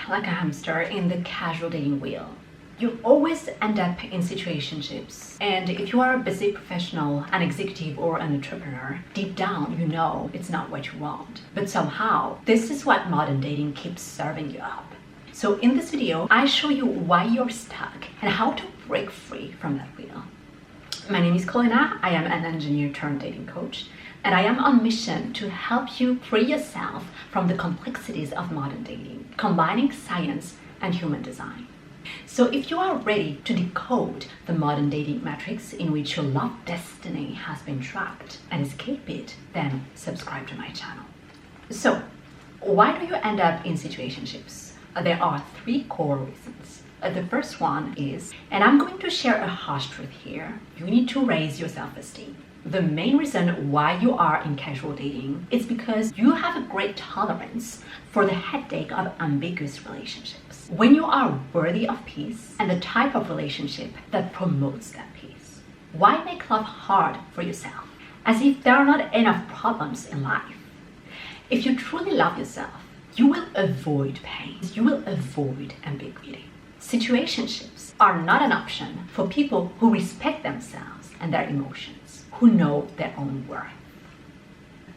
like a hamster in the casual dating wheel. You always end up in situationships, and if you are a busy professional, an executive or an entrepreneur, deep down you know it's not what you want. But somehow, this is what modern dating keeps serving you up. So in this video, I show you why you're stuck and how to break free from that wheel. My name is Koloina, I am an engineer turned dating coach, and I am on mission to help you free yourself from the complexities of modern dating, combining science and human design. So if you are ready to decode the modern dating matrix in which your love destiny has been trapped and escape it, then subscribe to my channel. So why do you end up in situationships? There are three core reasons. The first one is, and I'm going to share a harsh truth here, you need to raise your self-esteem. The main reason why you are in casual dating is because you have a great tolerance for the headache of ambiguous relationships. When you are worthy of peace and the type of relationship that promotes that peace. Why make love hard for yourself? As if there are not enough problems in life. If you truly love yourself, you will avoid pain. You will avoid ambiguity. Situationships are not an option for people who respect themselves and their emotions, who know their own worth.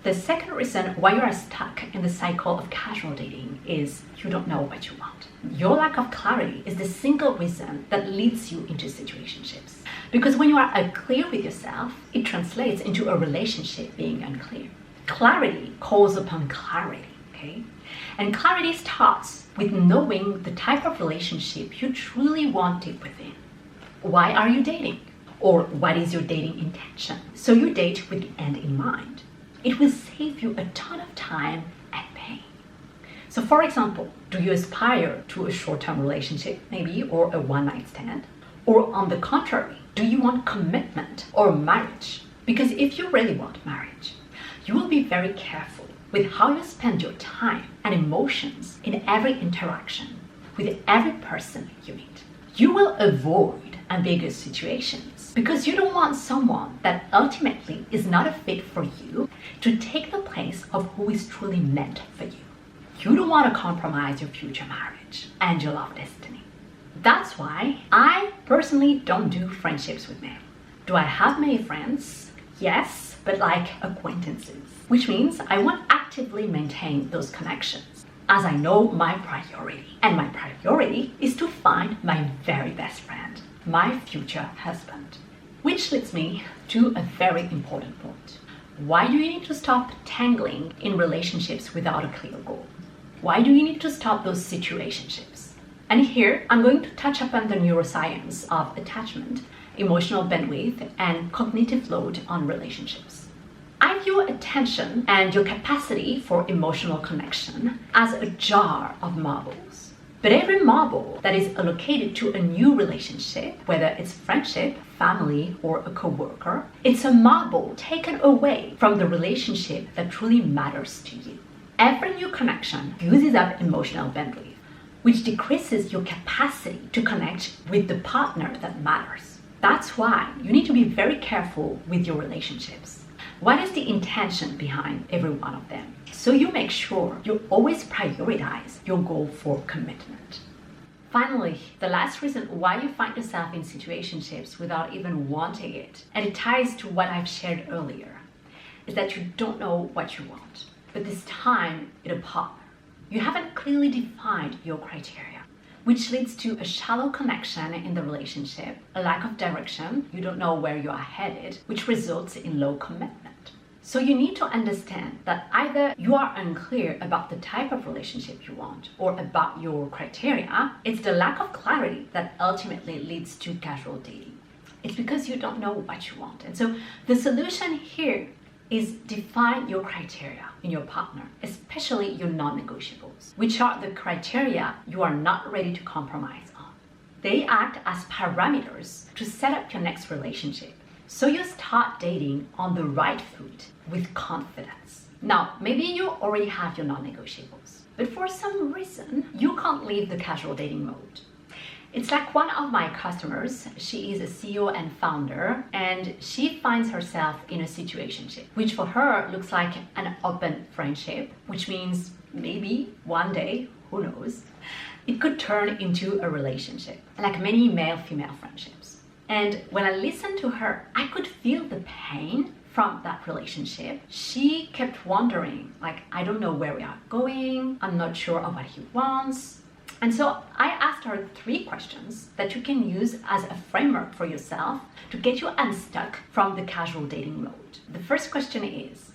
The second reason why you are stuck in the cycle of casual dating is you don't know what you want. Your lack of clarity is the single reason that leads you into situationships. Because when you are unclear with yourself, it translates into a relationship being unclear. Clarity calls upon clarity, okay? And clarity starts with knowing the type of relationship you truly want deep within. Why are you dating? Or what is your dating intention? So you date with the end in mind. It will save you a ton of time and pain. So for example, do you aspire to a short-term relationship maybe, or a one-night stand? Or on the contrary, do you want commitment or marriage? Because if you really want marriage, you will be very careful with how you spend your time and emotions in every interaction with every person you meet. You will avoid ambiguous situations because you don't want someone that ultimately is not a fit for you to take the place of who is truly meant for you. You don't want to compromise your future marriage and your love destiny. That's why I personally don't do friendships with men. Do I have many friends? Yes, but like acquaintances, which means I won't actively maintain those connections as I know my priority. And my priority is to find my very best friend, my future husband. Which leads me to a very important point. Why do you need to stop tangling in relationships without a clear goal? Why do you need to stop those situationships? And here I'm going to touch upon the neuroscience of attachment, emotional bandwidth, and cognitive load on relationships. I view attention and your capacity for emotional connection as a jar of marbles. But every marble that is allocated to a new relationship, whether it's friendship, family, or a coworker, it's a marble taken away from the relationship that truly matters to you. Every new connection uses up emotional bandwidth, which decreases your capacity to connect with the partner that matters. That's why you need to be very careful with your relationships. What is the intention behind every one of them? So you make sure you always prioritize your goal for commitment. Finally, the last reason why you find yourself in situationships without even wanting it, and it ties to what I've shared earlier, is that you don't know what you want, but this time in a partner. You haven't clearly defined your criteria, which leads to a shallow connection in the relationship, a lack of direction, you don't know where you are headed, which results in low commitment. So you need to understand that either you are unclear about the type of relationship you want or about your criteria. It's the lack of clarity that ultimately leads to casual dating. It's because you don't know what you want. And so the solution here is define your criteria in your partner, especially your non-negotiables, which are the criteria you are not ready to compromise on. They act as parameters to set up your next relationship. So you start dating on the right foot with confidence. Now, maybe you already have your non-negotiables, but for some reason, you can't leave the casual dating mode. It's like one of my customers, she is a CEO and founder, and she finds herself in a situationship, which for her looks like an open friendship, which means maybe one day who knows, it could turn into a relationship, like many male-female friendships. And when I listened to her, I could feel the pain from that relationship. She kept wondering, like, I don't know where we are going, I'm not sure of what he wants. And so I asked her 3 questions that you can use as a framework for yourself to get you unstuck from the casual dating mode. The first question is,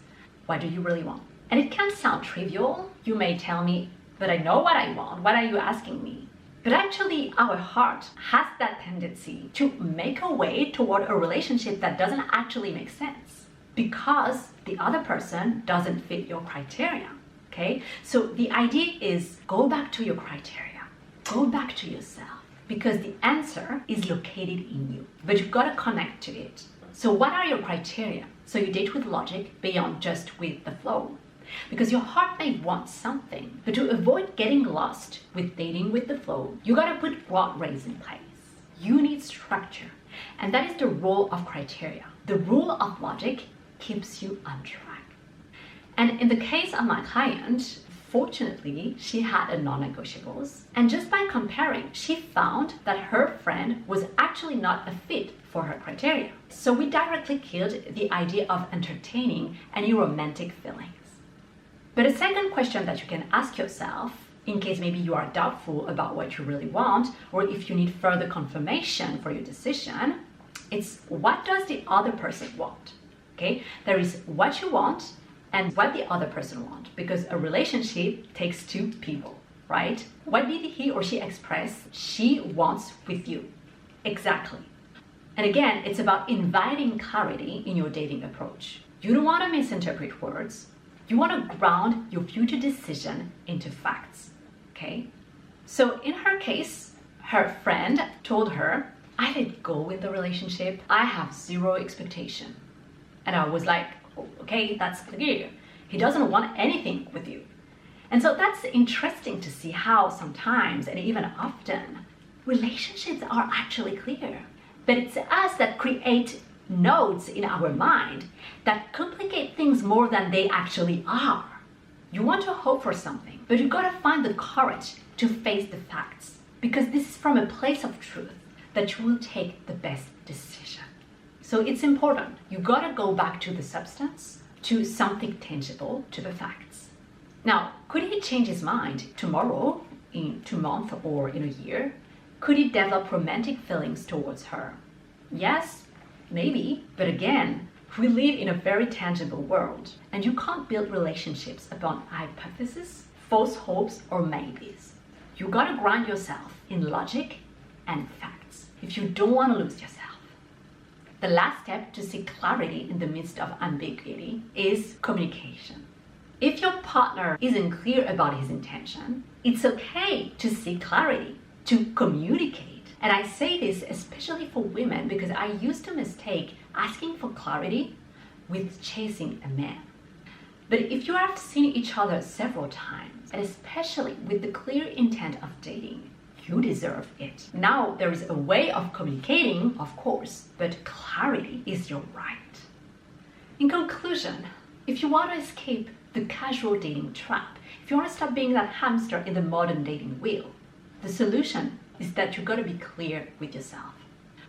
what do you really want? And it can sound trivial. You may tell me, but I know what I want. What are you asking me? But actually, our heart has that tendency to make a way toward a relationship that doesn't actually make sense because the other person doesn't fit your criteria. Okay? So the idea is go back to your criteria. Go back to yourself because the answer is located in you, but you've got to connect to it. So what are your criteria? So you date with logic beyond just with the flow. Because your heart may want something, but to avoid getting lost with dating with the flow, you gotta put guardrails in place. You need structure, and that is the role of criteria. The rule of logic keeps you on track. And in the case of my client, fortunately, she had a non-negotiables, and just by comparing, she found that her friend was actually not a fit for her criteria. So we directly killed the idea of entertaining any romantic feelings. But a second question that you can ask yourself, in case maybe you are doubtful about what you really want, or if you need further confirmation for your decision, it's what does the other person want? Okay, there is what you want and what the other person wants, because a relationship takes 2 people, right? What did he or she express she wants with you? Exactly. And again, it's about inviting clarity in your dating approach. You don't want to misinterpret words. You want to ground your future decision into facts, okay? So in her case, her friend told her, I let go with the relationship. I have 0 expectation. And I was like, oh, okay, that's clear. He doesn't want anything with you. And so that's interesting to see how sometimes, and even often, relationships are actually clear. But it's us that create nodes in our mind that complicate things more than they actually are. You want to hope for something, but you gotta find the courage to face the facts, because this is from a place of truth that you will take the best decision. So it's important. You gotta go back to the substance, to something tangible, to the facts. Now, could he change his mind tomorrow, in 2 months, or in a year? Could he develop romantic feelings towards her? Yes, maybe, but again, we live in a very tangible world, and you can't build relationships upon hypotheses, false hopes, or maybes. You gotta ground yourself in logic and facts if you don't want to lose yourself. The last step to seek clarity in the midst of ambiguity is communication. If your partner isn't clear about his intention, it's okay to seek clarity, to communicate. And I say this especially for women because I used to mistake asking for clarity with chasing a man. But if you have seen each other several times, and especially with the clear intent of dating, you deserve it. Now, there is a way of communicating, of course, but clarity is your right. In conclusion, if you want to escape the casual dating trap, if you want to stop being that hamster in the modern dating wheel, the solution is that you got to be clear with yourself.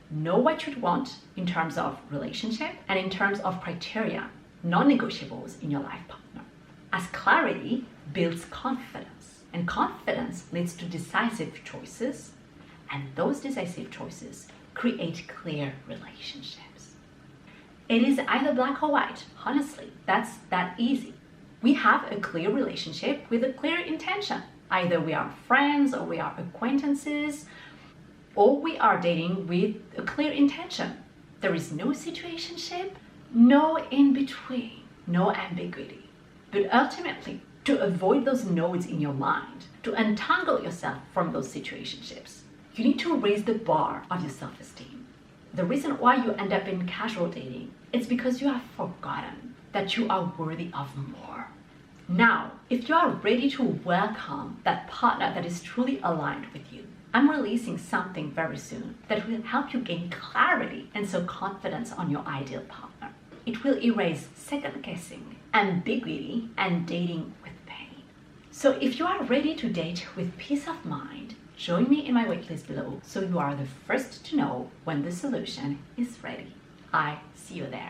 Know what you want in terms of relationship and in terms of criteria, non-negotiables in your life partner. As clarity builds confidence, and confidence leads to decisive choices, and those decisive choices create clear relationships. It is either black or white, honestly, that's that easy. We have a clear relationship with a clear intention. Either we are friends or we are acquaintances, or we are dating with a clear intention. There is no situationship, no in between, no ambiguity. But ultimately, to avoid those nodes in your mind, to untangle yourself from those situationships, you need to raise the bar of your self-esteem. The reason why you end up in casual dating is because you have forgotten that you are worthy of more. Now, if you are ready to welcome that partner that is truly aligned with you, I'm releasing something very soon that will help you gain clarity and so confidence on your ideal partner. It will erase second guessing, ambiguity, and dating with pain. So if you are ready to date with peace of mind, join me in my waitlist below so you are the first to know when the solution is ready. I see you there.